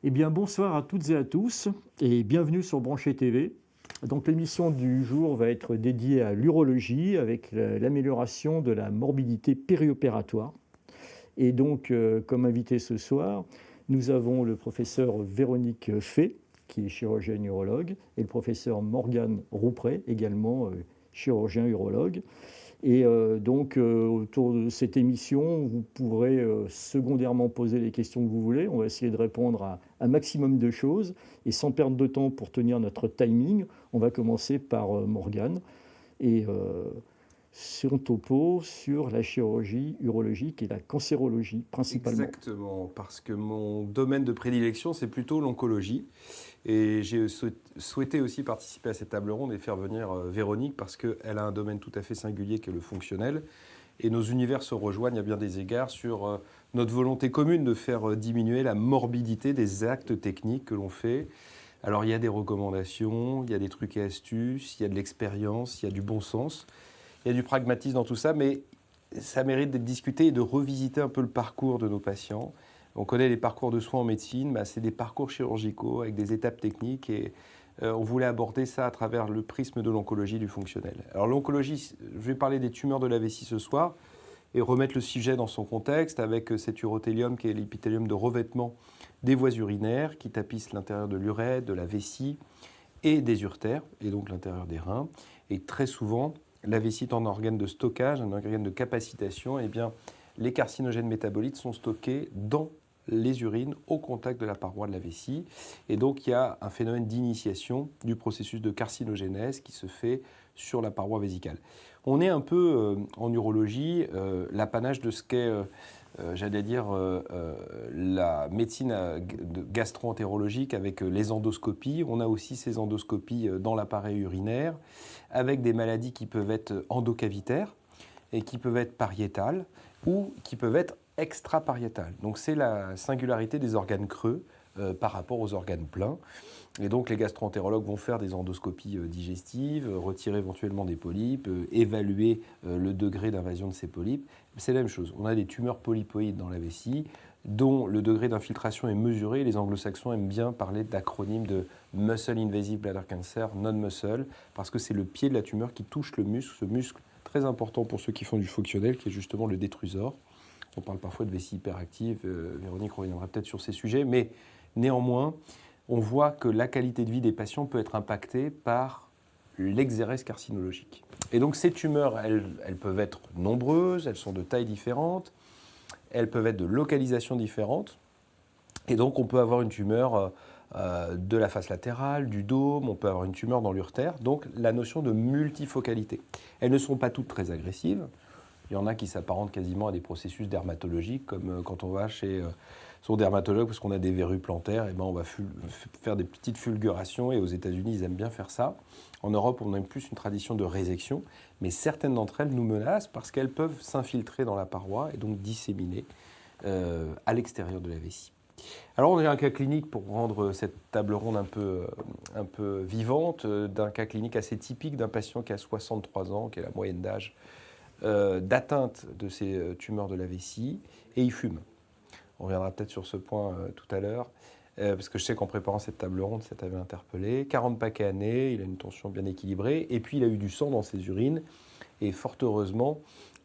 Eh bien, bonsoir à toutes et à tous et bienvenue sur Branché TV. Donc, l'émission du jour va être dédiée à l'urologie avec l'amélioration de la morbidité périopératoire. Et donc, comme invité ce soir, nous avons le professeur Véronique Fay, qui est chirurgienne urologue, et le professeur Morgane Rouprey, également chirurgien urologue. Et autour de cette émission, vous pourrez secondairement poser les questions que vous voulez. On va essayer de répondre à un maximum de choses. Et sans perdre de temps pour tenir notre timing, on va commencer par Morgane et son topo sur la chirurgie urologique et la cancérologie principalement. Exactement, parce que mon domaine de prédilection, c'est plutôt l'oncologie. Et j'ai souhaité aussi participer à cette table ronde et faire venir Véronique, parce qu'elle a un domaine tout à fait singulier qui est le fonctionnel. Et nos univers se rejoignent à bien des égards sur notre volonté commune de faire diminuer la morbidité des actes techniques que l'on fait. Alors il y a des recommandations, il y a des trucs et astuces, il y a de l'expérience, il y a du bon sens, il y a du pragmatisme dans tout ça, mais ça mérite d'être discuté et de revisiter un peu le parcours de nos patients. On connaît les parcours de soins en médecine, c'est des parcours chirurgicaux avec des étapes techniques et on voulait aborder ça à travers le prisme de l'oncologie du fonctionnel. Alors l'oncologie, je vais parler des tumeurs de la vessie ce soir et remettre le sujet dans son contexte avec cet urothélium qui est l'épithélium de revêtement des voies urinaires qui tapisse l'intérieur de l'urètre, de la vessie et des uretères et donc l'intérieur des reins. Et très souvent, la vessie est un organe de stockage, un organe de capacitation, et bien les carcinogènes métabolites sont stockés dans les urines au contact de la paroi de la vessie. Et donc il y a un phénomène d'initiation du processus de carcinogénèse qui se fait sur la paroi vésicale. On est un peu en urologie l'apanage de ce qu'est, j'allais dire, la médecine gastro-entérologique avec les endoscopies. On a aussi ces endoscopies dans l'appareil urinaire avec des maladies qui peuvent être endocavitaires et qui peuvent être pariétales ou qui peuvent être extrapariétales. Donc c'est la singularité des organes creux par rapport aux organes pleins. Et donc les gastro-entérologues vont faire des endoscopies digestives, retirer éventuellement des polypes, évaluer le degré d'invasion de ces polypes. C'est la même chose. On a des tumeurs polypoïdes dans la vessie dont le degré d'infiltration est mesuré. Les anglo-saxons aiment bien parler d'acronyme de Muscle Invasive Bladder Cancer, non-muscle, parce que c'est le pied de la tumeur qui touche le muscle, ce muscle très important pour ceux qui font du fonctionnel, qui est justement le détrusor. On parle parfois de vessie hyperactive, Véronique reviendra peut-être sur ces sujets, mais néanmoins, on voit que la qualité de vie des patients peut être impactée par l'exérèse carcinologique. Et donc ces tumeurs, elles peuvent être nombreuses, elles sont de tailles différentes, elles peuvent être de localisation différente. Et donc on peut avoir une tumeur de la face latérale, du dôme, on peut avoir une tumeur dans l'urtère. Donc la notion de multifocalité. Elles ne sont pas toutes très agressives. Il y en a qui s'apparentent quasiment à des processus dermatologiques, comme quand on va chez son dermatologue parce qu'on a des verrues plantaires, et ben on va faire des petites fulgurations, et aux États-Unis, ils aiment bien faire ça. En Europe, on a plus une tradition de résection, mais certaines d'entre elles nous menacent parce qu'elles peuvent s'infiltrer dans la paroi et donc disséminer à l'extérieur de la vessie. Alors on a un cas clinique pour rendre cette table ronde un peu vivante, d'un cas clinique assez typique d'un patient qui a 63 ans, qui est la moyenne d'âge d'atteinte de ces tumeurs de la vessie, et il fume. On reviendra peut-être sur ce point tout à l'heure, parce que je sais qu'en préparant cette table ronde, ça t'avait interpellé. 40 paquets années, il a une tension bien équilibrée, et puis il a eu du sang dans ses urines, et fort heureusement,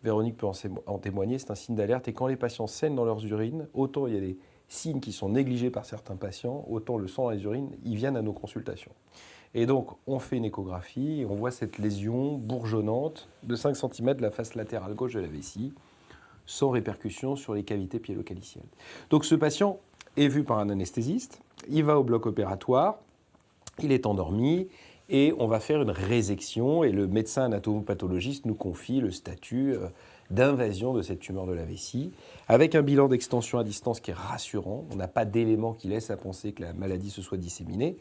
Véronique peut en témoigner, c'est un signe d'alerte, et quand les patients saignent dans leurs urines, autant il y a des signes qui sont négligés par certains patients, autant le sang dans les urines, ils viennent à nos consultations. Et donc, on fait une échographie et on voit cette lésion bourgeonnante de 5 cm de la face latérale gauche de la vessie, sans répercussion sur les cavités piélo-calicielles. Donc, ce patient est vu par un anesthésiste, il va au bloc opératoire, il est endormi et on va faire une résection et le médecin anatomopathologiste nous confie le statut d'invasion de cette tumeur de la vessie, avec un bilan d'extension à distance qui est rassurant. On n'a pas d'éléments qui laissent à penser que la maladie se soit disséminée,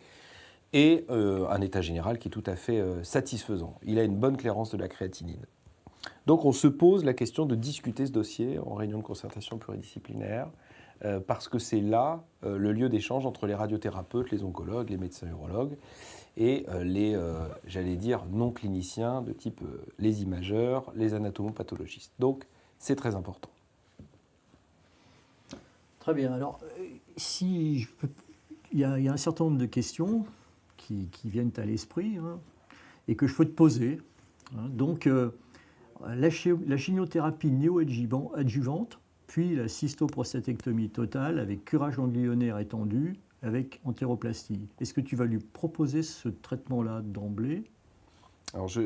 et un état général qui est tout à fait satisfaisant. Il a une bonne clairance de la créatinine. Donc on se pose la question de discuter ce dossier en réunion de concertation pluridisciplinaire, parce que c'est là le lieu d'échange entre les radiothérapeutes, les oncologues, les médecins urologues, et les, j'allais dire, non-cliniciens de type les imageurs, les anatomopathologistes. Donc c'est très important. Très bien. Alors, si je peux il y a un certain nombre de questions qui viennent à l'esprit, hein, et que je peux te poser. Hein. Donc, la chimiothérapie néo-adjuvante, puis la cystoprostatectomie totale avec curage ganglionnaire étendu, avec entéroplastie. Est-ce que tu vas lui proposer ce traitement-là d'emblée ? Alors, je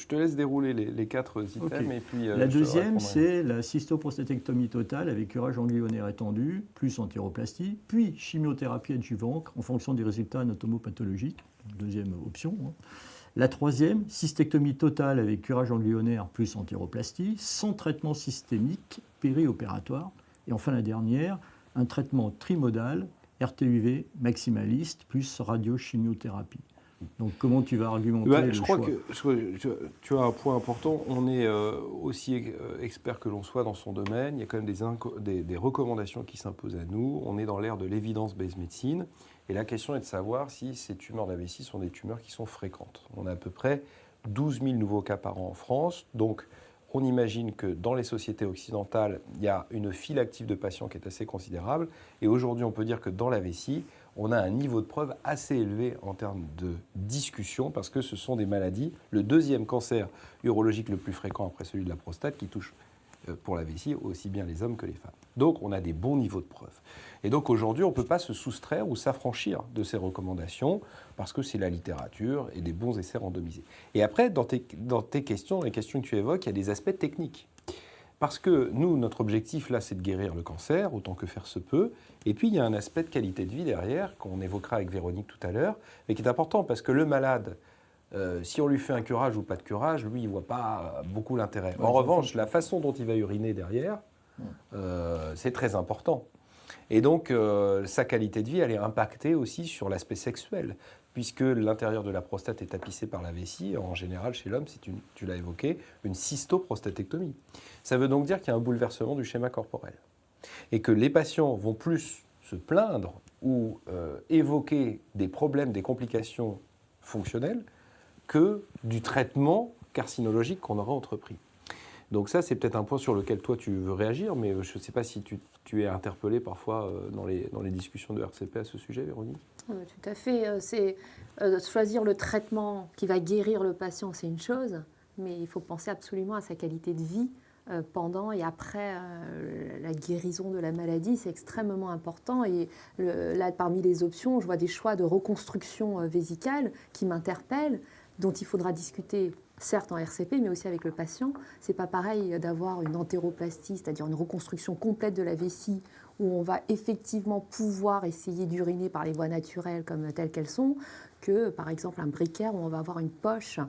te laisse dérouler les 4 items. Okay. Et puis, la deuxième, c'est la cystoprostatectomie totale avec curage ganglionnaire étendu, plus entéroplastie, puis chimiothérapie adjuvante en fonction des résultats anatomopathologiques. Deuxième option. Hein. La troisième, cystectomie totale avec curage ganglionnaire plus entéroplastie, sans traitement systémique périopératoire. Et enfin, la dernière, un traitement trimodal, RTUV maximaliste plus radiochimiothérapie. Donc, comment tu vas argumenter le choix ? Je crois que tu as un point important. On est aussi expert que l'on soit dans son domaine. Il y a quand même des recommandations qui s'imposent à nous. On est dans l'ère de l'évidence-based medicine. Et la question est de savoir si ces tumeurs de la vessie sont des tumeurs qui sont fréquentes. On a à peu près 12 000 nouveaux cas par an en France. Donc, on imagine que dans les sociétés occidentales, il y a une file active de patients qui est assez considérable. Et aujourd'hui, on peut dire que dans la vessie, on a un niveau de preuve assez élevé en termes de discussion parce que ce sont des maladies, le deuxième cancer urologique le plus fréquent après celui de la prostate qui touche pour la vessie aussi bien les hommes que les femmes. Donc on a des bons niveaux de preuve. Et donc aujourd'hui on ne peut pas se soustraire ou s'affranchir de ces recommandations parce que c'est la littérature et des bons essais randomisés. Et après dans tes questions, les questions que tu évoques, il y a des aspects techniques. Parce que nous, notre objectif là, c'est de guérir le cancer, autant que faire se peut. Et puis, il y a un aspect de qualité de vie derrière, qu'on évoquera avec Véronique tout à l'heure, mais qui est important parce que le malade, si on lui fait un curage ou pas de curage, lui, il ne voit pas beaucoup l'intérêt. En revanche, la façon dont il va uriner derrière, c'est très important. Et donc, sa qualité de vie, elle est impactée aussi sur l'aspect sexuel, puisque l'intérieur de la prostate est tapissé par la vessie. En général, chez l'homme, tu l'as évoqué, une cystoprostatectomie. Ça veut donc dire qu'il y a un bouleversement du schéma corporel. Et que les patients vont plus se plaindre ou évoquer des problèmes, des complications fonctionnelles que du traitement carcinologique qu'on aura entrepris. Donc ça, c'est peut-être un point sur lequel toi, tu veux réagir, mais je ne sais pas si tu es interpellé parfois dans les discussions de RCP à ce sujet, Véronique. Tout à fait. C'est choisir le traitement qui va guérir le patient, c'est une chose, mais il faut penser absolument à sa qualité de vie pendant et après la guérison de la maladie. C'est extrêmement important. Et là, parmi les options, je vois des choix de reconstruction vésicale qui m'interpellent, dont il faudra discuter, certes en RCP, mais aussi avec le patient. C'est pas pareil d'avoir une entéroplastie, c'est-à-dire une reconstruction complète de la vessie, où on va effectivement pouvoir essayer d'uriner par les voies naturelles comme telles qu'elles sont, que par exemple un briquaire où on va avoir une poche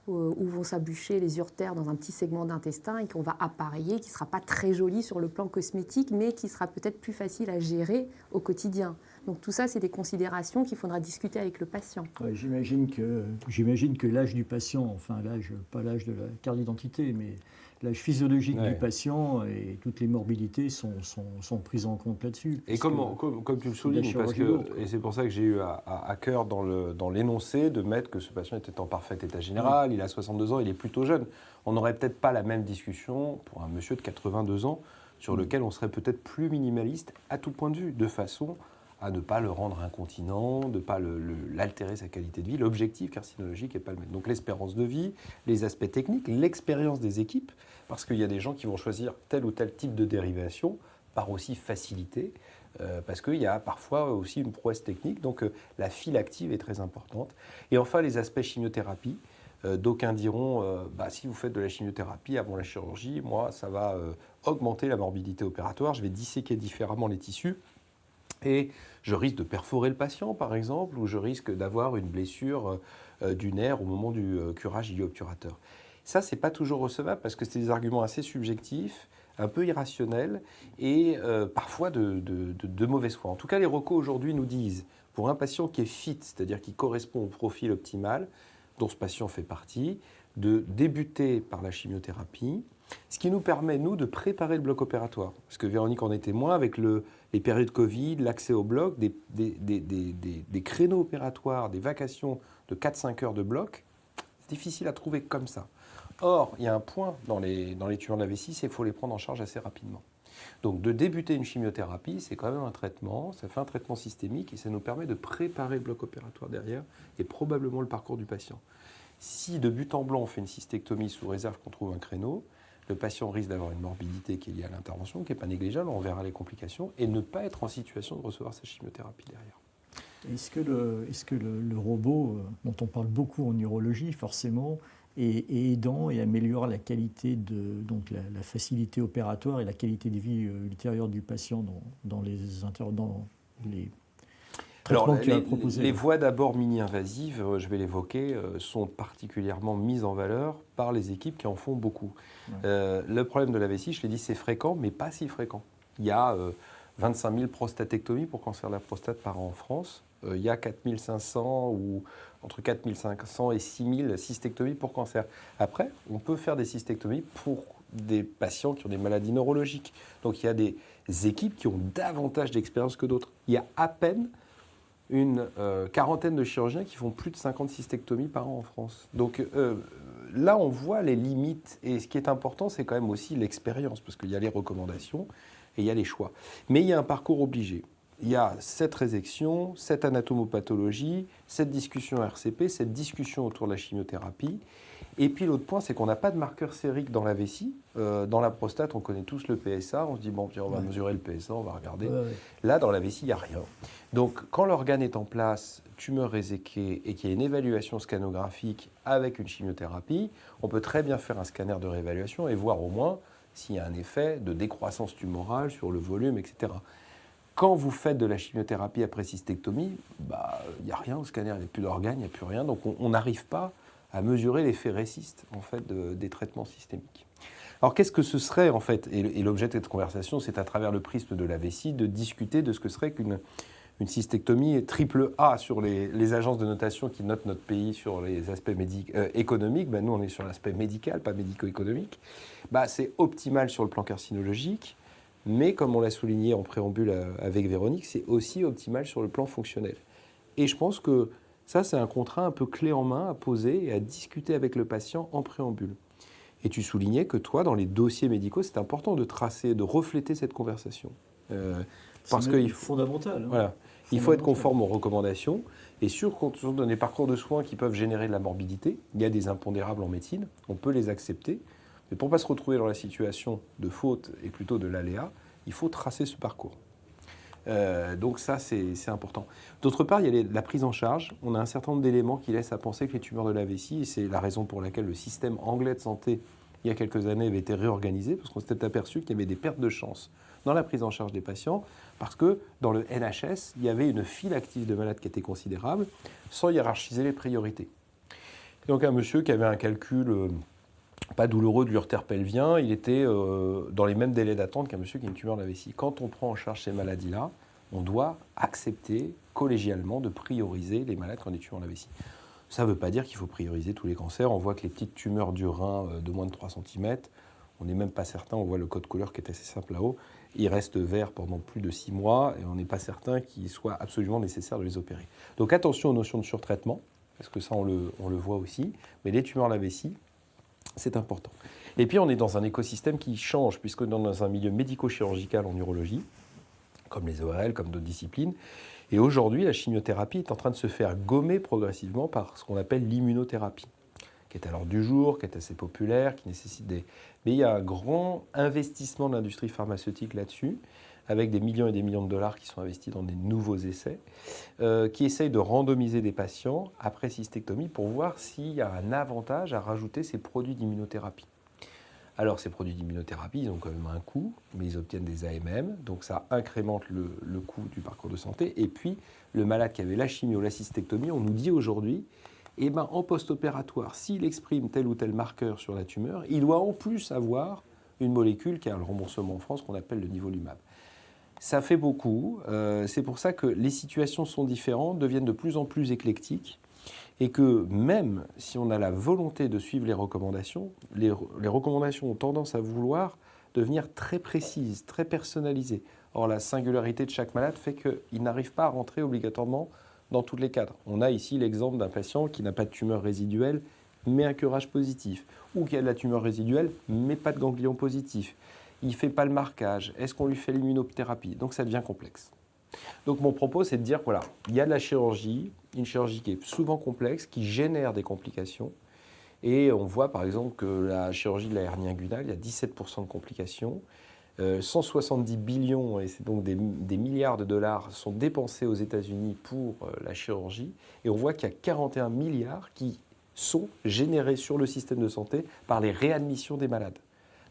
où vont s'aboucher les uretères dans un petit segment d'intestin et qu'on va appareiller, qui ne sera pas très joli sur le plan cosmétique, mais qui sera peut-être plus facile à gérer au quotidien. Donc tout ça, c'est des considérations qu'il faudra discuter avec le patient. Ouais, j'imagine que l'âge du patient, enfin l'âge, pas l'âge de la carte d'identité, mais l'âge physiologique du patient et toutes les morbidités sont prises en compte là-dessus. Et comme tu le soulignes, et c'est pour ça que j'ai eu à cœur dans l'énoncé de mettre que ce patient était en parfait état général, il a 62 ans, il est plutôt jeune. On n'aurait peut-être pas la même discussion pour un monsieur de 82 ans sur lequel on serait peut-être plus minimaliste à tout point de vue, de façon à ne pas le rendre incontinent, de ne pas l'altérer sa qualité de vie. L'objectif carcinologique n'est pas le même. Donc l'espérance de vie, les aspects techniques, l'expérience des équipes, parce qu'il y a des gens qui vont choisir tel ou tel type de dérivation par aussi facilité, parce qu'il y a parfois aussi une prouesse technique. Donc la file active est très importante. Et enfin, les aspects chimiothérapie. D'aucuns diront, si vous faites de la chimiothérapie avant la chirurgie, moi, ça va augmenter la morbidité opératoire, je vais disséquer différemment les tissus. Et je risque de perforer le patient, par exemple, ou je risque d'avoir une blessure du nerf au moment du curage ilio-obturateur. Ça, ce n'est pas toujours recevable parce que c'est des arguments assez subjectifs, un peu irrationnels et parfois de mauvaise foi. En tout cas, les recos aujourd'hui nous disent, pour un patient qui est fit, c'est-à-dire qui correspond au profil optimal, dont ce patient fait partie, de débuter par la chimiothérapie, ce qui nous permet, nous, de préparer le bloc opératoire. Parce que Véronique en est témoin, avec les périodes Covid, l'accès au bloc, des créneaux opératoires, des vacations de 4-5 heures de bloc, c'est difficile à trouver comme ça. Or, il y a un point dans les tumeurs de la vessie, c'est qu'il faut les prendre en charge assez rapidement. Donc de débuter une chimiothérapie, c'est quand même un traitement, ça fait un traitement systémique et ça nous permet de préparer le bloc opératoire derrière et probablement le parcours du patient. Si de but en blanc on fait une cystectomie sous réserve qu'on trouve un créneau, le patient risque d'avoir une morbidité qui est liée à l'intervention, qui n'est pas négligeable, on verra les complications, et ne pas être en situation de recevoir sa chimiothérapie derrière. Est-ce que le robot, dont on parle beaucoup en urologie, forcément, est aidant et améliore la qualité donc la facilité opératoire et la qualité de vie ultérieure du patient dans les Alors, traitements que tu as proposés? les voies d'abord mini-invasives, je vais l'évoquer, sont particulièrement mises en valeur par les équipes qui en font beaucoup. Ouais. Le problème de la vessie, je l'ai dit, c'est fréquent, mais pas si fréquent. Il y a 25 000 prostatectomies pour cancer de la prostate par an en France. Il y a 4 500 ou entre 4 500 et 6 000 cystectomies pour cancer. Après, on peut faire des cystectomies pour des patients qui ont des maladies neurologiques. Donc il y a des équipes qui ont davantage d'expérience que d'autres. Il y a à peine une quarantaine de chirurgiens qui font plus de 50 cystectomies par an en France. Donc là, on voit les limites. Et ce qui est important, c'est quand même aussi l'expérience, parce qu'il y a les recommandations et il y a les choix. Mais il y a un parcours obligé. Il y a cette résection, cette anatomopathologie, cette discussion RCP, cette discussion autour de la chimiothérapie. Et puis l'autre point, c'est qu'on n'a pas de marqueur sérique dans la vessie. Dans la prostate, on connaît tous le PSA. On se dit, bon, on va mesurer le PSA, on va regarder. Ouais. Là, dans la vessie, il n'y a rien. Donc, quand l'organe est en place, tumeur réséquée, et qu'il y a une évaluation scanographique avec une chimiothérapie, on peut très bien faire un scanner de réévaluation et voir au moins s'il y a un effet de décroissance tumorale sur le volume, etc. Quand vous faites de la chimiothérapie après cystectomie, il n'y a rien au scanner, il n'y a plus d'organes, il n'y a plus rien. Donc, on n'arrive pas à mesurer l'effet réciste en fait, des traitements systémiques. Alors qu'est-ce que ce serait en fait, et l'objet de cette conversation, c'est à travers le prisme de la vessie de discuter de ce que serait qu'une cystectomie triple A sur les agences de notation qui notent notre pays sur les aspects économiques. Nous, on est sur l'aspect médical, pas médico-économique. C'est optimal sur le plan carcinologique, mais comme on l'a souligné en préambule avec Véronique, c'est aussi optimal sur le plan fonctionnel. Et je pense que ça, c'est un contrat un peu clé en main à poser et à discuter avec le patient en préambule. Et tu soulignais que toi, dans les dossiers médicaux, c'est important de tracer, de refléter cette conversation. Parce que fondamental. Voilà. Il faut être conforme aux recommandations. Et dans des parcours de soins qui peuvent générer de la morbidité, il y a des impondérables en médecine, on peut les accepter. Mais pour ne pas se retrouver dans la situation de faute et plutôt de l'aléa, il faut tracer ce parcours. Donc ça, c'est important. D'autre part, il y a la prise en charge. On a un certain nombre d'éléments qui laissent à penser que les tumeurs de la vessie, et c'est la raison pour laquelle le système anglais de santé, il y a quelques années, avait été réorganisé, parce qu'on s'était aperçu qu'il y avait des pertes de chance dans la prise en charge des patients, parce que dans le NHS, il y avait une file active de malades qui était considérable, sans hiérarchiser les priorités. Donc un monsieur qui avait un calcul pas douloureux de l'urtère pelvien, il était dans les mêmes délais d'attente qu'un monsieur qui a une tumeur de la vessie. Quand on prend en charge ces maladies-là, on doit accepter collégialement de prioriser les malades qui ont des tumeurs de la vessie. Ça ne veut pas dire qu'il faut prioriser tous les cancers. On voit que les petites tumeurs du rein de moins de 3 cm, on n'est même pas certain, on voit le code couleur qui est assez simple là-haut, il reste vert pendant plus de 6 mois et on n'est pas certain qu'il soit absolument nécessaire de les opérer. Donc attention aux notions de surtraitement, parce que ça on le voit aussi, mais les tumeurs de la vessie, c'est important. Et puis on est dans un écosystème qui change, puisque dans un milieu médico-chirurgical en urologie, comme les ORL, comme d'autres disciplines, et aujourd'hui la chimiothérapie est en train de se faire gommer progressivement par ce qu'on appelle l'immunothérapie, qui est à l'ordre du jour, qui est assez populaire, qui nécessite des... Mais il y a un grand investissement de l'industrie pharmaceutique là-dessus, avec des millions et des millions de dollars qui sont investis dans des nouveaux essais, qui essayent de randomiser des patients après cystectomie pour voir s'il y a un avantage à rajouter ces produits d'immunothérapie. Alors ces produits d'immunothérapie, ils ont quand même un coût, mais ils obtiennent des AMM, donc ça incrémente le coût du parcours de santé. Et puis le malade qui avait la chimio, la cystectomie, on nous dit aujourd'hui, en post-opératoire, s'il exprime tel ou tel marqueur sur la tumeur, il doit en plus avoir une molécule qui a le remboursement en France qu'on appelle le nivolumab. Ça fait beaucoup, c'est pour ça que les situations sont différentes, deviennent de plus en plus éclectiques, et que même si on a la volonté de suivre les recommandations ont tendance à vouloir devenir très précises, très personnalisées. Or, la singularité de chaque malade fait qu'il n'arrive pas à rentrer obligatoirement dans tous les cadres. On a ici l'exemple d'un patient qui n'a pas de tumeur résiduelle, mais un curage positif, ou qui a de la tumeur résiduelle, mais pas de ganglion positif. il ne fait pas le marquage, est-ce qu'on lui fait l'immunothérapie? Donc ça devient complexe. Donc mon propos, c'est de dire, voilà, il y a de la chirurgie, une chirurgie qui est souvent complexe, qui génère des complications. Et on voit par exemple que la chirurgie de la hernie inguinale, il y a 17% de complications. 170 billions, et c'est donc des milliards de dollars, sont dépensés aux États-Unis pour la chirurgie. Et on voit qu'il y a 41 milliards qui sont générés sur le système de santé par les réadmissions des malades.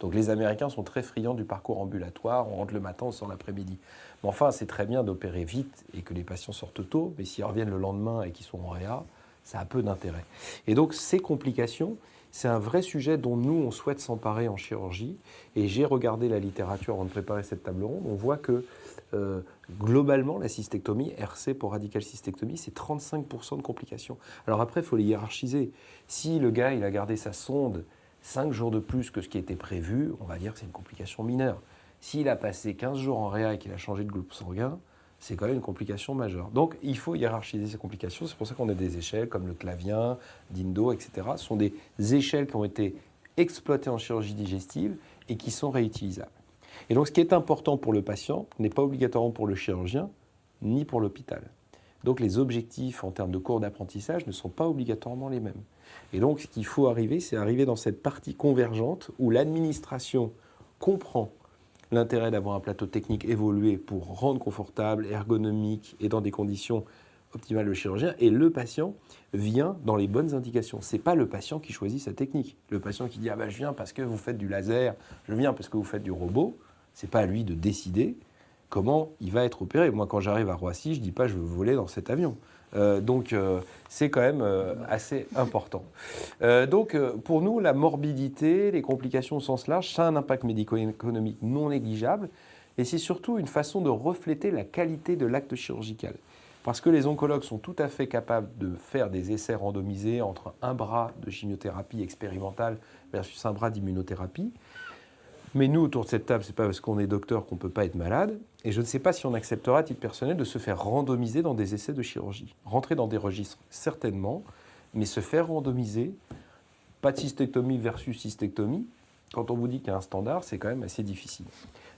Donc les Américains sont très friands du parcours ambulatoire, on rentre le matin, on sort l'après-midi. Mais enfin, c'est très bien d'opérer vite et que les patients sortent tôt, mais s'ils reviennent le lendemain et qu'ils sont en réa, ça a peu d'intérêt. Et donc ces complications, c'est un vrai sujet dont nous, on souhaite s'emparer en chirurgie. Et j'ai regardé la littérature avant de préparer cette table ronde. On voit que globalement, la cystectomie, RC pour radical cystectomie, c'est 35% de complications. Alors après, il faut les hiérarchiser. Si le gars, il a gardé sa sonde 5 jours de plus que ce qui était prévu, on va dire que c'est une complication mineure. S'il a passé 15 jours en réa et qu'il a changé de groupe sanguin, c'est quand même une complication majeure. Donc, il faut hiérarchiser ces complications. C'est pour ça qu'on a des échelles comme le clavien, Dindo, etc. Ce sont des échelles qui ont été exploitées en chirurgie digestive et qui sont réutilisables. Et donc, ce qui est important pour le patient n'est pas obligatoirement pour le chirurgien ni pour l'hôpital. Donc, les objectifs en termes de cours d'apprentissage ne sont pas obligatoirement les mêmes. Et donc, ce qu'il faut arriver, c'est arriver dans cette partie convergente où l'administration comprend l'intérêt d'avoir un plateau technique évolué pour rendre confortable, ergonomique et dans des conditions optimales le chirurgien, et le patient vient dans les bonnes indications. Ce n'est pas le patient qui choisit sa technique. Le patient qui dit « Ah ben, je viens parce que vous faites du laser, je viens parce que vous faites du robot », ce n'est pas à lui de décider comment il va être opéré. Moi, quand j'arrive à Roissy, je ne dis pas « je veux voler dans cet avion ». Donc, c'est quand même assez important. Pour nous, la morbidité, les complications au sens large, ça a un impact médico-économique non négligeable. Et c'est surtout une façon de refléter la qualité de l'acte chirurgical. Parce que les oncologues sont tout à fait capables de faire des essais randomisés entre un bras de chimiothérapie expérimentale versus un bras d'immunothérapie. Mais nous, autour de cette table, ce n'est pas parce qu'on est docteur qu'on ne peut pas être malade. Et je ne sais pas si on acceptera, à titre personnel, de se faire randomiser dans des essais de chirurgie. Rentrer dans des registres, certainement, mais se faire randomiser, pas de cystectomie versus cystectomie, quand on vous dit qu'il y a un standard, c'est quand même assez difficile.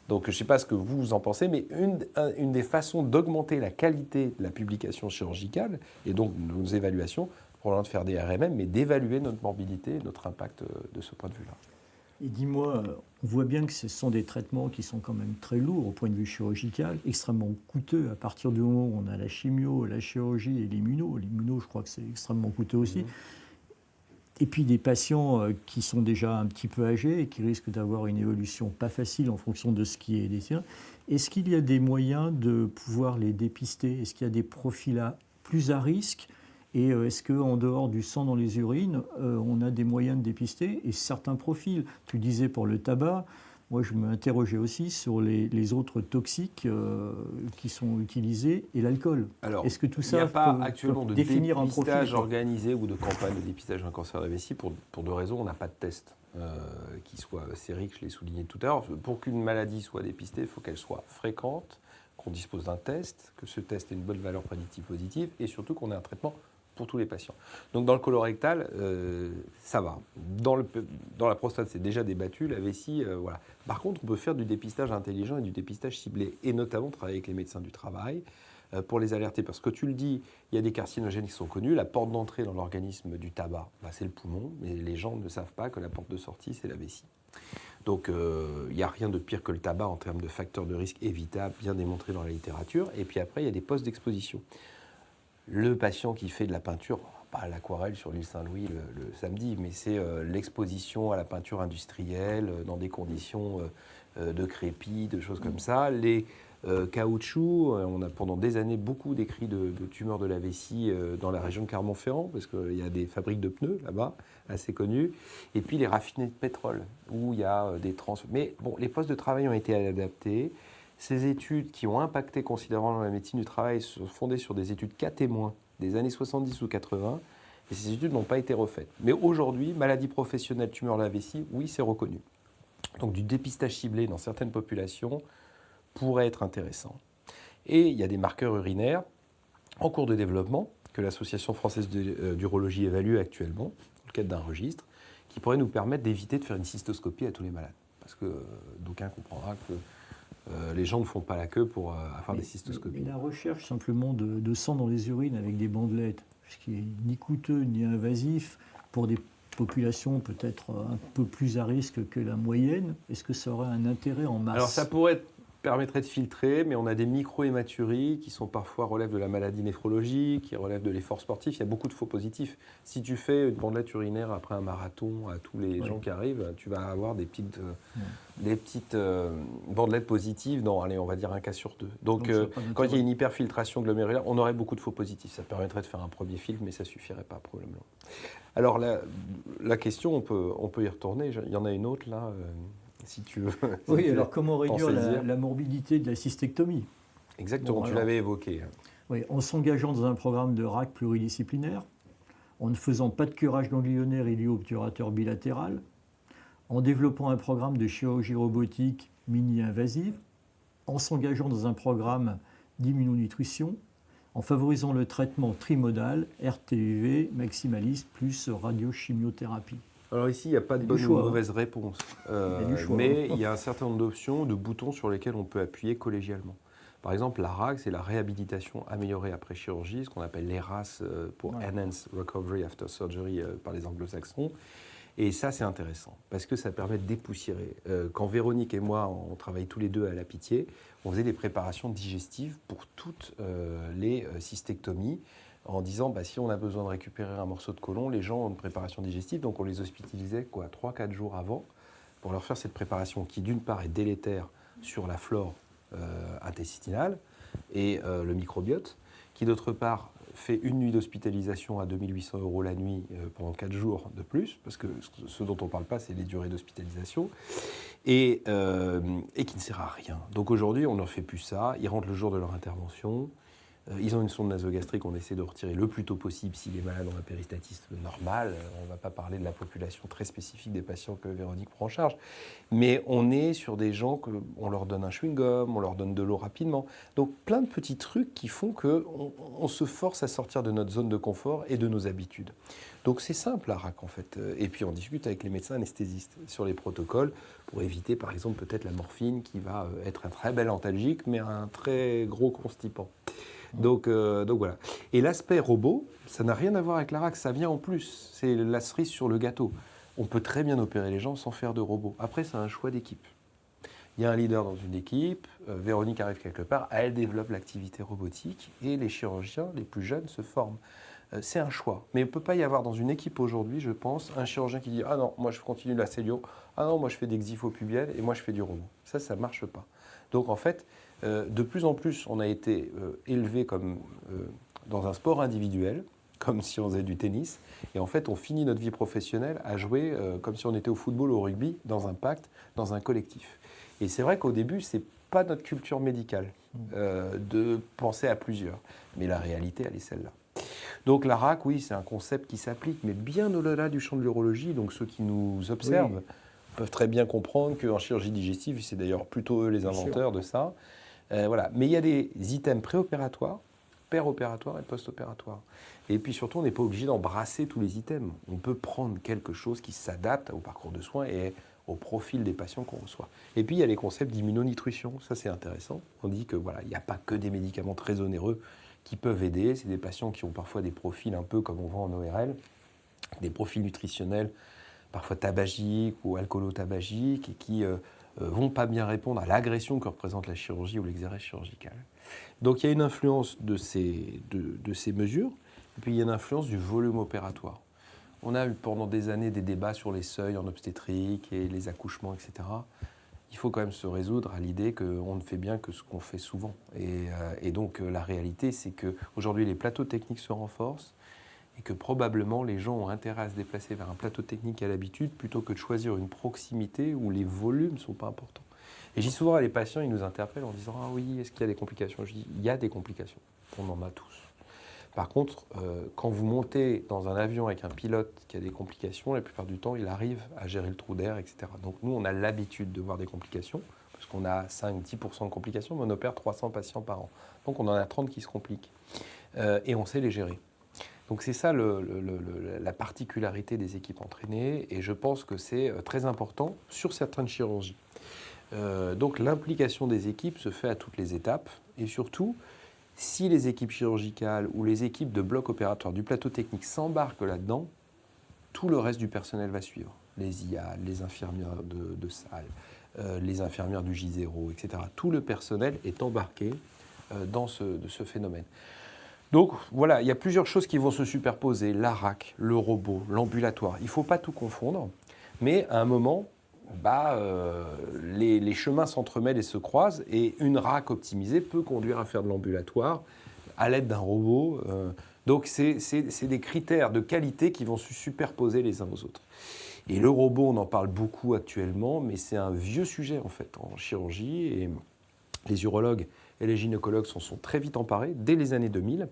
Donc je ne sais pas ce que vous en pensez, mais une des façons d'augmenter la qualité de la publication chirurgicale, et donc nos évaluations, probablement de faire des RMM, mais d'évaluer notre morbidité, notre impact de ce point de vue-là. Et dis-moi, on voit bien que ce sont des traitements qui sont quand même très lourds au point de vue chirurgical, extrêmement coûteux à partir du moment où on a la chimio, la chirurgie et l'immuno. L'immuno, je crois que c'est extrêmement coûteux aussi. Et puis des patients qui sont déjà un petit peu âgés et qui risquent d'avoir une évolution pas facile en fonction de ce qui est décidé. Est-ce qu'il y a des moyens de pouvoir les dépister? Est-ce qu'il y a des profils plus à risque? Et est-ce qu'en dehors du sang dans les urines, on a des moyens de dépister? Et certains profils, tu disais pour le tabac, moi je m'interrogeais aussi sur les autres toxiques qui sont utilisés et l'alcool. Alors, est-ce que tout ça il n'y a pas peut actuellement de définir un profil dépistage organisé ou de campagne de dépistage d'un cancer de la vessie pour deux raisons. On n'a pas de test qui soit sérique, je l'ai souligné tout à l'heure. Pour qu'une maladie soit dépistée, il faut qu'elle soit fréquente, qu'on dispose d'un test, que ce test ait une bonne valeur prédictive positive et surtout qu'on ait un traitement pour tous les patients. Donc dans le colorectal, ça va. Dans la prostate, c'est déjà débattu. La vessie, voilà. Par contre, on peut faire du dépistage intelligent et du dépistage ciblé, et notamment travailler avec les médecins du travail pour les alerter. Parce que tu le dis, il y a des carcinogènes qui sont connus. La porte d'entrée dans l'organisme du tabac, c'est le poumon, mais les gens ne savent pas que la porte de sortie, c'est la vessie. Donc il n'y a rien de pire que le tabac en termes de facteurs de risque évitables, bien démontrés dans la littérature. Et puis après, il y a des postes d'exposition. Le patient qui fait de la peinture, pas l'aquarelle sur l'île Saint-Louis le samedi, mais c'est l'exposition à la peinture industrielle dans des conditions de crépi, de choses comme ça. Les caoutchoucs, on a pendant des années beaucoup décrit de tumeurs de la vessie dans la région de Clermont-Ferrand, parce qu'il y a des fabriques de pneus là-bas, assez connues. Et puis les raffineries de pétrole, où il y a des trans... Mais bon, les postes de travail ont été adaptés. Ces études qui ont impacté considérablement la médecine du travail sont fondées sur des études cas témoins des années 70 ou 80, et ces études n'ont pas été refaites. Mais aujourd'hui, maladie professionnelle, tumeur de la vessie, oui, c'est reconnu. Donc du dépistage ciblé dans certaines populations pourrait être intéressant. Et il y a des marqueurs urinaires en cours de développement que l'Association française d'urologie évalue actuellement, dans le cadre d'un registre, qui pourraient nous permettre d'éviter de faire une cystoscopie à tous les malades. parce que d'aucuns comprendra que les gens ne font pas la queue pour avoir des cystoscopies. Mais la recherche simplement de sang dans les urines avec des bandelettes, ce qui est ni coûteux ni invasif, pour des populations peut-être un peu plus à risque que la moyenne, est-ce que ça aurait un intérêt en masse? Alors ça permettrait de filtrer, mais on a des micro-hématuries qui sont parfois relèvent de la maladie néphrologique, qui relèvent de l'effort sportif. Il y a beaucoup de faux positifs. Si tu fais une bandelette urinaire après un marathon à tous les gens qui arrivent, tu vas avoir des petites bandelettes positives dans, allez, on va dire un cas sur deux. Donc quand il y a une hyperfiltration glomérulaire, on aurait beaucoup de faux positifs. Ça permettrait de faire un premier filtre, mais ça ne suffirait pas probablement. Alors la question, on peut y retourner. Il y en a une autre là. Si tu veux. Oui, alors comment réduire la morbidité de la cystectomie? Exactement, bon, tu l'avais évoqué. Oui, en s'engageant dans un programme de RAC pluridisciplinaire, en ne faisant pas de curage ganglionnaire ilio-obturateur bilatéral, en développant un programme de chirurgie robotique mini-invasive, en s'engageant dans un programme d'immunonutrition, en favorisant le traitement trimodal, RTUV, maximaliste, plus radiochimiothérapie. Alors ici, il n'y a pas de bonne ou mauvaise réponse, mais il y a un certain nombre d'options, de boutons sur lesquels on peut appuyer collégialement. Par exemple, la RAC, c'est la réhabilitation améliorée après chirurgie, ce qu'on appelle l'ERAS pour Enhanced Recovery After Surgery par les anglo-saxons. Et ça, c'est intéressant, parce que ça permet de dépoussiérer. Quand Véronique et moi, on travaille tous les deux à la Pitié, on faisait des préparations digestives pour toutes les cystectomies, en disant si on a besoin de récupérer un morceau de côlon, les gens ont une préparation digestive, donc on les hospitalisait 3-4 jours avant pour leur faire cette préparation qui d'une part est délétère sur la flore intestinale et le microbiote, qui d'autre part fait une nuit d'hospitalisation à 2 800 € la nuit pendant 4 jours de plus, parce que ce dont on ne parle pas, c'est les durées d'hospitalisation, et qui ne sert à rien. Donc aujourd'hui, on ne leur fait plus ça, ils rentrent le jour de leur intervention. Ils ont une sonde nasogastrique, on essaie de retirer le plus tôt possible s'il est malade en un péristatisme normal. On ne va pas parler de la population très spécifique des patients que Véronique prend en charge. Mais on est sur des gens qu'on leur donne un chewing-gum, on leur donne de l'eau rapidement. Donc plein de petits trucs qui font qu'on se force à sortir de notre zone de confort et de nos habitudes. Donc c'est simple la RAC en fait. Et puis on discute avec les médecins anesthésistes sur les protocoles pour éviter par exemple peut-être la morphine qui va être un très bel antalgique mais un très gros constipant. Donc voilà. Et l'aspect robot, ça n'a rien à voir avec la RAC, ça vient en plus. C'est la cerise sur le gâteau. On peut très bien opérer les gens sans faire de robot. Après, c'est un choix d'équipe. Il y a un leader dans une équipe, Véronique arrive quelque part, elle développe l'activité robotique et les chirurgiens, les plus jeunes, se forment. C'est un choix. Mais il ne peut pas y avoir dans une équipe aujourd'hui, je pense, un chirurgien qui dit « Ah non, moi je continue la cellio, ah non, moi je fais des xiphopubiennes et moi je fais du robot ». Ça ne marche pas. Donc en fait, de plus en plus, on a été élevé comme dans un sport individuel, comme si on faisait du tennis. Et en fait, on finit notre vie professionnelle à jouer comme si on était au football ou au rugby, dans un pacte, dans un collectif. Et c'est vrai qu'au début, ce n'est pas notre culture médicale de penser à plusieurs. Mais la réalité, elle est celle-là. Donc la RAC, oui, c'est un concept qui s'applique, mais bien au-delà du champ de l'urologie. Donc ceux qui nous observent peuvent très bien comprendre qu'en chirurgie digestive, c'est d'ailleurs plutôt eux les inventeurs de ça. Voilà. Mais il y a des items préopératoires, péropératoires et post-opératoires. Et puis surtout, on n'est pas obligé d'embrasser tous les items. On peut prendre quelque chose qui s'adapte au parcours de soins et au profil des patients qu'on reçoit. Et puis il y a les concepts d'immunonutrition. Ça, c'est intéressant. On dit que voilà, il n'y a pas que des médicaments très onéreux qui peuvent aider. C'est des patients qui ont parfois des profils un peu comme on voit en ORL, des profils nutritionnels parfois tabagiques ou alcoolo-tabagiques et qui vont pas bien répondre à l'agression que représente la chirurgie ou l'exérèse chirurgicale. Donc il y a une influence de ces mesures, et puis il y a une influence du volume opératoire. On a eu pendant des années des débats sur les seuils en obstétrique et les accouchements, etc. Il faut quand même se résoudre à l'idée qu'on ne fait bien que ce qu'on fait souvent. Et donc la réalité, c'est qu'aujourd'hui les plateaux techniques se renforcent, et que probablement les gens ont intérêt à se déplacer vers un plateau technique à l'habitude plutôt que de choisir une proximité où les volumes ne sont pas importants. Et je dis souvent à les patients, ils nous interpellent en disant « Ah oui, est-ce qu'il y a des complications ?» Je dis « Il y a des complications, on en a tous. » Par contre, quand vous montez dans un avion avec un pilote qui a des complications, la plupart du temps, il arrive à gérer le trou d'air, etc. Donc nous, on a l'habitude de voir des complications, parce qu'on a 5-10% de complications, mais on opère 300 patients par an. Donc on en a 30 qui se compliquent. Et on sait les gérer. Donc c'est ça la particularité des équipes entraînées, et je pense que c'est très important sur certaines chirurgies. Donc l'implication des équipes se fait à toutes les étapes, et surtout, si les équipes chirurgicales ou les équipes de bloc opératoire du plateau technique s'embarquent là-dedans, tout le reste du personnel va suivre. Les IA, les infirmières de salle, les infirmières du J0, etc. Tout le personnel est embarqué dans ce phénomène. Donc voilà, il y a plusieurs choses qui vont se superposer, la RAC, le robot, l'ambulatoire. Il ne faut pas tout confondre, mais à un moment, les chemins s'entremêlent et se croisent, et une RAC optimisée peut conduire à faire de l'ambulatoire à l'aide d'un robot. Donc c'est des critères de qualité qui vont se superposer les uns aux autres. Et le robot, on en parle beaucoup actuellement, mais c'est un vieux sujet en fait en chirurgie, et les urologues et les gynécologues s'en sont très vite emparés dès les années 2000.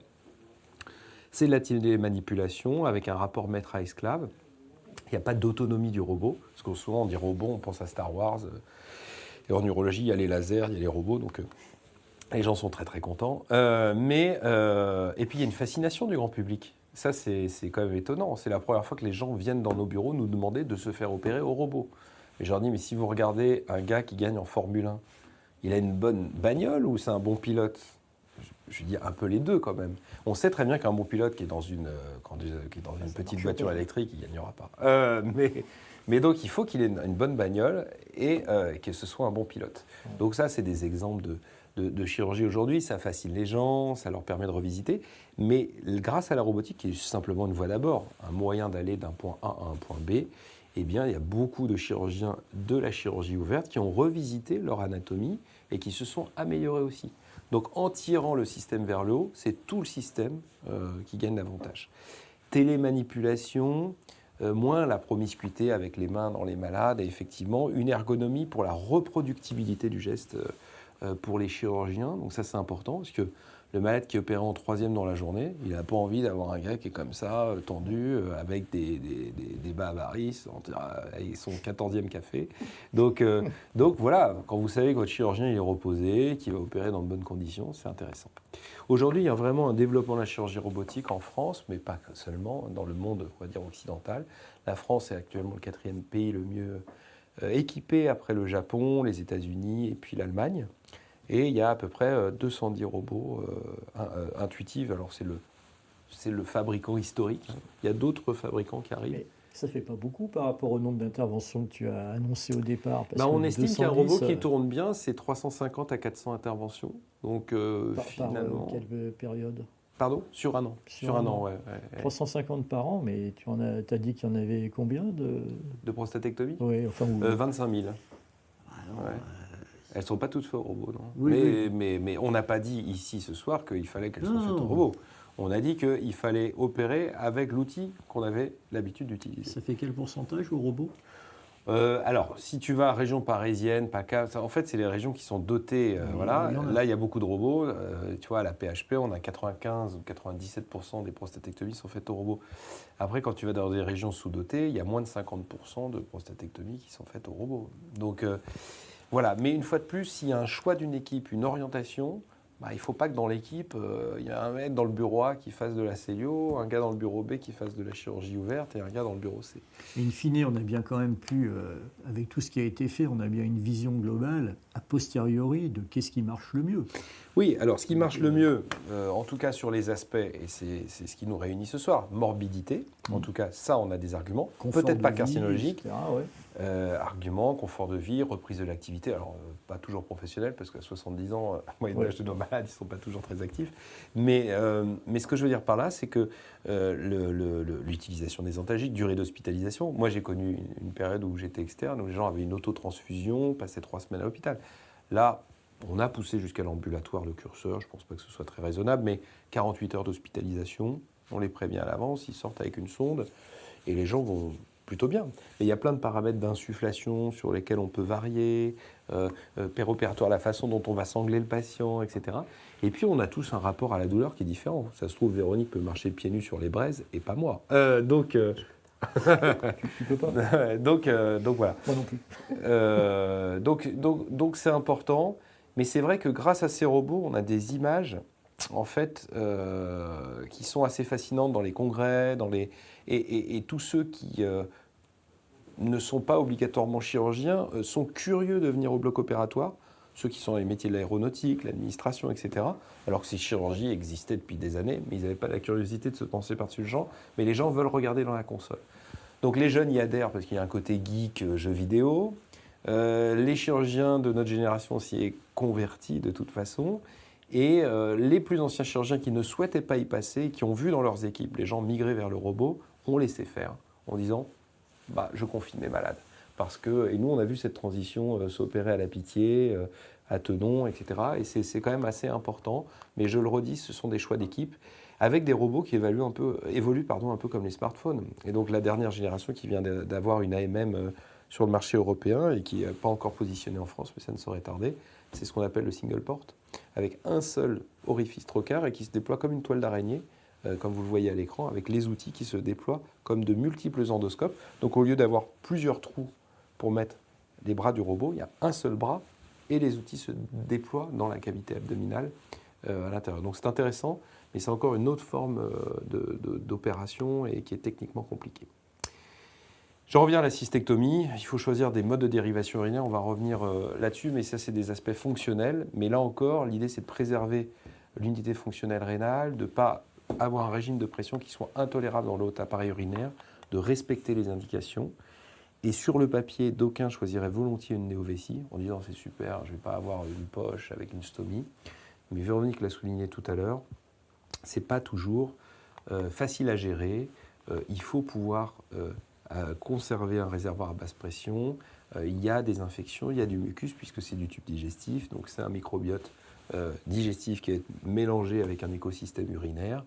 C'est de la télémanipulation avec un rapport maître à esclave. Il n'y a pas d'autonomie du robot, parce que souvent on dit robot, on pense à Star Wars. Et en urologie, il y a les lasers, il y a les robots, donc les gens sont très très contents. Et puis il y a une fascination du grand public. Ça, c'est quand même étonnant. C'est la première fois que les gens viennent dans nos bureaux nous demander de se faire opérer au robot. Et je leur dis, mais si vous regardez un gars qui gagne en Formule 1, il a une bonne bagnole ou c'est un bon pilote ? Je dis un peu les deux quand même. On sait très bien qu'un bon pilote qui est dans une petite voiture électrique, il ne gagnera pas. Mais donc il faut qu'il ait une bonne bagnole et que ce soit un bon pilote. Donc ça, c'est des exemples de chirurgie aujourd'hui. Ça fascine les gens, ça leur permet de revisiter. Mais grâce à la robotique, qui est simplement une voie d'abord, un moyen d'aller d'un point A à un point B, eh bien, il y a beaucoup de chirurgiens de la chirurgie ouverte qui ont revisité leur anatomie et qui se sont améliorés aussi. Donc en tirant le système vers le haut, c'est tout le système qui gagne davantage. Télémanipulation, moins la promiscuité avec les mains dans les malades, et effectivement une ergonomie pour la reproductibilité du geste pour les chirurgiens. Donc ça, c'est important, parce que le malade qui est opéré en 3e dans la journée, il n'a pas envie d'avoir un gars qui est comme ça, tendu, avec des bas à varices, avec son 14e café. Donc voilà, quand vous savez que votre chirurgien il est reposé, qu'il va opérer dans de bonnes conditions, c'est intéressant. Aujourd'hui, il y a vraiment un développement de la chirurgie robotique en France, mais pas seulement, dans le monde, on va dire, occidental. La France est actuellement le 4e pays le mieux équipé après le Japon, les États-Unis et puis l'Allemagne. Et il y a à peu près 210 robots intuitifs. Alors c'est le fabricant historique. Il y a d'autres fabricants qui arrivent. Mais ça ne fait pas beaucoup par rapport au nombre d'interventions que tu as annoncé au départ. Parce on que estime qu'un robot qui tourne bien, c'est 350 à 400 interventions. Donc finalement... Par quelle période ? Pardon ? Sur un an. Sur un an, ouais. 350 par an, mais tu as dit qu'il y en avait combien de prostatectomie ? Oui, enfin... 25 000. Ah non, ouais. Elles ne sont pas toutes faites au robot, non ? Oui, mais on n'a pas dit ici ce soir qu'il fallait qu'elles soient faites au robot. On a dit qu'il fallait opérer avec l'outil qu'on avait l'habitude d'utiliser. Ça fait quel pourcentage au robot ? Alors, si tu vas à région parisienne, PACA, en fait, c'est les régions qui sont dotées. Voilà. Là, il y a beaucoup de robots. Tu vois, à la PHP, on a 95 ou 97% des prostatectomies sont faites au robot. Après, quand tu vas dans des régions sous-dotées, il y a moins de 50% de prostatectomies qui sont faites au robot. Donc... voilà, mais une fois de plus, s'il y a un choix d'une équipe, une orientation, il ne faut pas que dans l'équipe, il y a un mec dans le bureau A qui fasse de la cellio, un gars dans le bureau B qui fasse de la chirurgie ouverte et un gars dans le bureau C. Et in fine, on a bien quand même pu, avec tout ce qui a été fait, on a bien une vision globale, a posteriori, de qu'est-ce qui marche le mieux. Oui, alors ce qui marche le mieux, en tout cas sur les aspects, et c'est ce qui nous réunit ce soir, morbidité, en tout cas ça on a des arguments, peut-être pas carcinologiques, arguments, confort de vie, reprise de l'activité, alors pas toujours professionnel, parce qu'à 70 ans, à moyenne âge de nos malades, ils ne sont pas toujours très actifs, mais ce que je veux dire par là, c'est que l'utilisation des antalgiques, durée d'hospitalisation, moi j'ai connu une période où j'étais externe, où les gens avaient une autotransfusion, passaient 3 semaines à l'hôpital. Là, on a poussé jusqu'à l'ambulatoire le curseur, je ne pense pas que ce soit très raisonnable, mais 48 heures d'hospitalisation, on les prévient à l'avance, ils sortent avec une sonde et les gens vont plutôt bien. Et il y a plein de paramètres d'insufflation sur lesquels on peut varier, péropératoire, la façon dont on va sangler le patient, etc. Et puis on a tous un rapport à la douleur qui est différent. Ça se trouve, Véronique peut marcher pieds nus sur les braises et pas moi. Donc... tu peux pas. donc voilà. Moi non plus. Donc c'est important. Mais c'est vrai que grâce à ces robots, on a des images en fait, qui sont assez fascinantes dans les congrès, et tous ceux qui ne sont pas obligatoirement chirurgiens sont curieux de venir au bloc opératoire, ceux qui sont dans les métiers de l'aéronautique, l'administration, etc. Alors que ces chirurgies existaient depuis des années, mais ils n'avaient pas la curiosité de se penser par-dessus le champ, mais les gens veulent regarder dans la console. Donc les jeunes y adhèrent parce qu'il y a un côté geek, jeux vidéo. Les chirurgiens de notre génération s'y est convertis de toute façon. Et les plus anciens chirurgiens qui ne souhaitaient pas y passer, qui ont vu dans leurs équipes les gens migrer vers le robot, ont laissé faire en disant je confine mes malades. Et nous, on a vu cette transition s'opérer à la Pitié, à Tenon, etc. Et c'est quand même assez important. Mais je le redis, ce sont des choix d'équipe avec des robots qui évoluent un peu comme les smartphones. Et donc la dernière génération qui vient d'avoir une AMM sur le marché européen et qui n'est pas encore positionnée en France, mais ça ne saurait tarder, c'est ce qu'on appelle le single port, avec un seul orifice trocar et qui se déploie comme une toile d'araignée, comme vous le voyez à l'écran, avec les outils qui se déploient comme de multiples endoscopes. Donc au lieu d'avoir plusieurs trous pour mettre les bras du robot, il y a un seul bras et les outils se déploient dans la cavité abdominale à l'intérieur. Donc c'est intéressant, mais c'est encore une autre forme d'opération et qui est techniquement compliquée. Je reviens à la cystectomie. Il faut choisir des modes de dérivation urinaire. On va revenir là-dessus, mais ça, c'est des aspects fonctionnels. Mais là encore, l'idée, c'est de préserver l'unité fonctionnelle rénale, de ne pas avoir un régime de pression qui soit intolérable dans le haut appareil urinaire, de respecter les indications. Et sur le papier, d'aucuns choisiraient volontiers une néovessie en disant c'est super, je ne vais pas avoir une poche avec une stomie. Mais Véronique l'a souligné tout à l'heure, ce n'est pas toujours facile à gérer. Il faut pouvoir conserver un réservoir à basse pression. Il y a des infections, il y a du mucus puisque c'est du tube digestif. Donc c'est un microbiote digestif qui est mélangé avec un écosystème urinaire.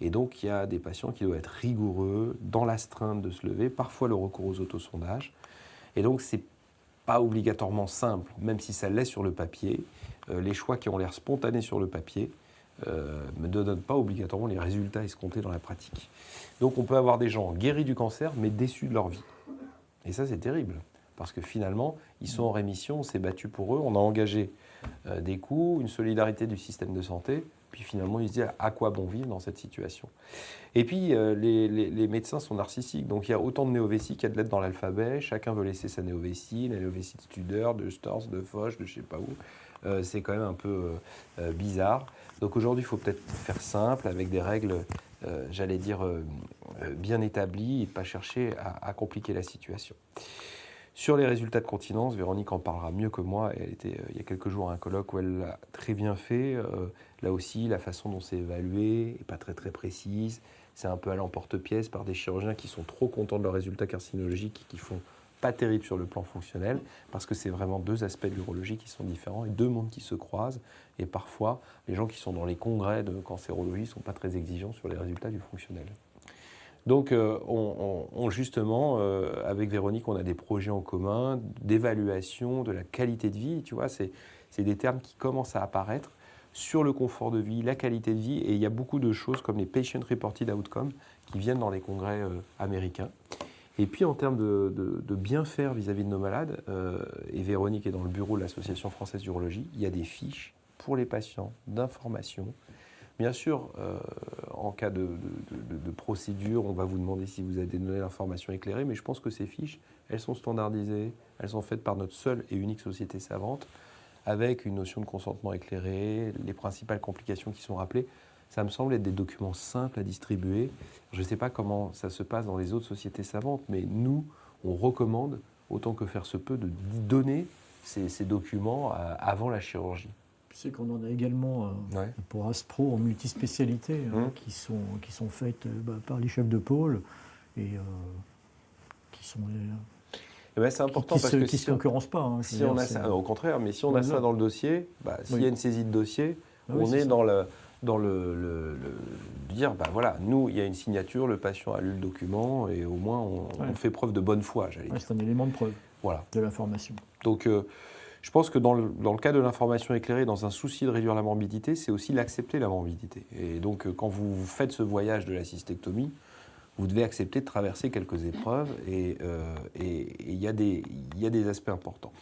Et donc il y a des patients qui doivent être rigoureux dans l'astreinte de se lever, parfois le recours aux autosondages. Et donc c'est pas obligatoirement simple, même si ça l'est sur le papier. Les choix qui ont l'air spontanés sur le papier ne donnent pas obligatoirement les résultats escomptés dans la pratique. Donc on peut avoir des gens guéris du cancer, mais déçus de leur vie. Et ça, c'est terrible, parce que finalement, ils sont en rémission, on s'est battu pour eux, on a engagé des coûts, une solidarité du système de santé, puis finalement, ils se disent à quoi bon vivre dans cette situation. Et puis, les médecins sont narcissiques, donc il y a autant de néovessies qu'il y a de lettres dans l'alphabet, chacun veut laisser sa néovessie, la néovessie de Studer, de Stors, de Foch, de je ne sais pas où. C'est quand même un peu bizarre. Donc aujourd'hui, il faut peut-être faire simple, avec des règles, bien établies, et ne pas chercher à compliquer la situation. Sur les résultats de continence, Véronique en parlera mieux que moi. Elle était il y a quelques jours à un colloque où elle l'a très bien fait. Là aussi, la façon dont c'est évalué n'est pas très très précise. C'est un peu à l'emporte-pièce par des chirurgiens qui sont trop contents de leurs résultats carcinologiques et qui font pas terrible sur le plan fonctionnel, parce que c'est vraiment deux aspects de l'urologie qui sont différents et deux mondes qui se croisent. Et parfois, les gens qui sont dans les congrès de cancérologie ne sont pas très exigeants sur les résultats du fonctionnel. Donc, justement, avec Véronique, on a des projets en commun d'évaluation de la qualité de vie. Tu vois, c'est des termes qui commencent à apparaître sur le confort de vie, la qualité de vie. Et il y a beaucoup de choses comme les Patient Reported Outcomes qui viennent dans les congrès américains. Et puis, en termes de bien faire vis-à-vis de nos malades, et Véronique est dans le bureau de l'Association française d'urologie, il y a des fiches pour les patients d'information. Bien sûr, en cas de procédure, on va vous demander si vous avez des données d'information éclairées, mais je pense que ces fiches, elles sont standardisées, elles sont faites par notre seule et unique société savante, avec une notion de consentement éclairé, les principales complications qui sont rappelées. Ça me semble être des documents simples à distribuer. Je ne sais pas comment ça se passe dans les autres sociétés savantes, mais nous, on recommande, autant que faire se peut, de donner ces documents avant la chirurgie. Tu sais qu'on en a également pour Aspro en multispécialité qui sont faites par les chefs de pôle et qui sont c'est important parce que qui se concurrencent pas. Si on a ça, au contraire, mais si on a ça dans le dossier, s'il y a une saisie de dossier, on est dans le dire, voilà, nous, il y a une signature, le patient a lu le document et au moins on fait preuve de bonne foi, j'allais dire. C'est un élément de preuve de l'information. Donc, je pense que dans le cas de l'information éclairée, dans un souci de réduire la morbidité, c'est aussi l'accepter la morbidité. Et donc, quand vous faites ce voyage de la cystectomie, vous devez accepter de traverser quelques épreuves et il y a des aspects importants.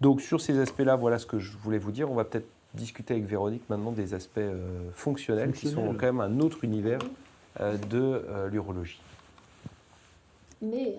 Donc, sur ces aspects-là, voilà ce que je voulais vous dire. On va peut-être discuter avec Véronique maintenant des aspects fonctionnels qui sont Fonctionnels. quand même un autre univers de l'urologie. Mais